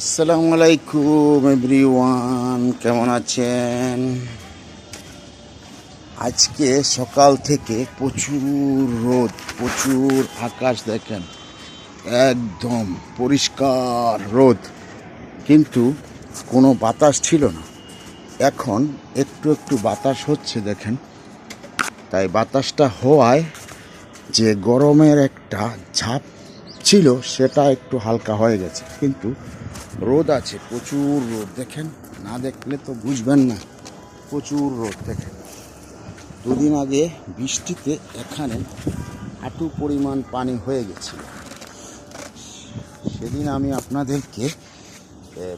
আসসালামু আলাইকুম এভরিওয়ান, কেমন আছেন? আজকে সকাল থেকে প্রচুর রোদ, প্রচুর আকাশ দেখেন, একদম পরিষ্কার রোদ, কিন্তু কোনো বাতাস ছিল না। এখন একটু একটু বাতাস হচ্ছে দেখেন। তাই বাতাসটা হওয়ায় যে গরমের একটা ঝাঁপ ছিল সেটা একটু হালকা হয়ে গেছে, কিন্তু রোদ আছে, প্রচুর রোদ দেখেন, না দেখলে তো বুঝবেন না। প্রচুর রোদ দেখেন। দুদিন আগে বৃষ্টিতে এখানে হাঁটু পরিমাণ পানি হয়ে গেছিল। সেদিন আমি আপনাদেরকে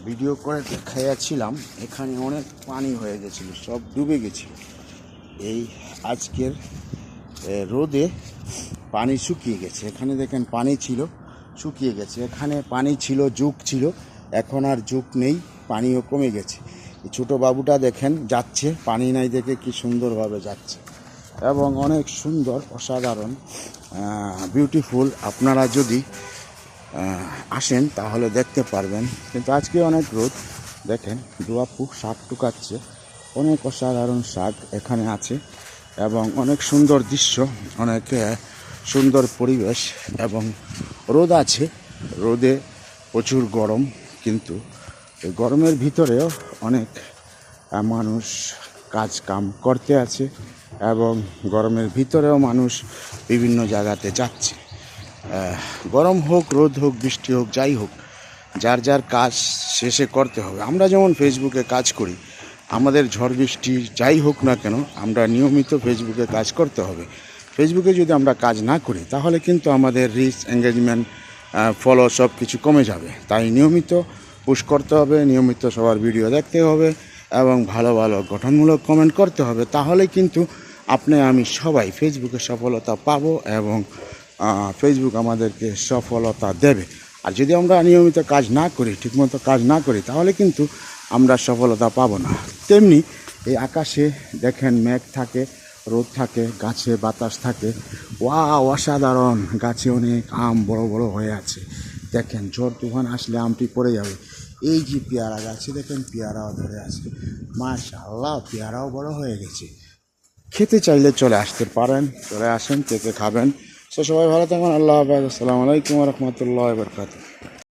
ভিডিও করে দেখাইয়াছিলাম, এখানে অনেক পানি হয়ে গেছিল, সব ডুবে গেছিল। এই আজকের রোদে পানি শুকিয়ে গেছে। এখানে দেখেন পানি ছিল, শুকিয়ে গেছে। এখানে পানি ছিল, যুগ ছিল, এখন আর যুগ নেই, পানিও কমে গেছে। এই ছোটো বাবুটা দেখেন যাচ্ছে, পানি নাই দেখে কি সুন্দরভাবে যাচ্ছে, এবং অনেক সুন্দর, অসাধারণ, বিউটিফুল। আপনারা যদি আসেন তাহলে দেখতে পারবেন। কিন্তু আজকে অনেক রোদ দেখেন। দুয়াপু শাক টুকাচ্ছে, অনেক অসাধারণ শাক এখানে আছে, এবং অনেক সুন্দর দৃশ্য, অনেক সুন্দর পরিবেশ, এবং রোদ আছে। রোদে প্রচুর গরম, কিন্তু এই গরমের ভিতরেও অনেক মানুষ কাজ কাম করতে আছে, এবং গরমের ভিতরেও মানুষ বিভিন্ন জায়গাতে যাচ্ছে। গরম হোক, রোদ হোক, বৃষ্টি হোক, যাই হোক, যার যার কাজ শেষে করতে হবে। আমরা যেমন ফেসবুকে কাজ করি, আমাদের ঝড় বৃষ্টি যাই হোক না কেন, আমরা নিয়মিত ফেসবুকে কাজ করতে হবে। ফেসবুকে যদি আমরা কাজ না করি তাহলে কিন্তু আমাদের রিচ, এঙ্গেজমেন্ট, ফলো সব কিছু কমে যাবে। তাই নিয়মিত পুশ করতে হবে, নিয়মিত সবার ভিডিও দেখতে হবে, এবং ভালো ভালো গঠনমূলক কমেন্ট করতে হবে। তাহলে কিন্তু আপনি আমি সবাই ফেসবুকে সফলতা পাবো, এবং ফেসবুক আমাদেরকে সফলতা দেবে। আর যদি আমরা নিয়মিত কাজ না করি, ঠিকমতো কাজ না করি, তাহলে কিন্তু আমরা সফলতা পাবো না। তেমনি এই আকাশে দেখেন মেঘ থাকে, রোদ থাকে, গাছে বাতাস থাকে। অসাধারণ, গাছে অনেক আম বড় বড় হয়ে আছে দেখেন। ঝড় তুফান আসলে আমটি পড়ে যাবে। এই যে পেয়ারা গাছে দেখেন, পেয়ারাও ধরে আছে, মাশাআল্লাহ, পেয়ারাও বড় হয়ে গেছে। খেতে চাইলে চলে আসতে পারেন, চলে আসেন, খেতে খাবেন। সবাই ভালো থাকুন, আল্লাহ হাফেজ, আসসালামু আলাইকুম রহমতুল্লাহ বরকাতুহু।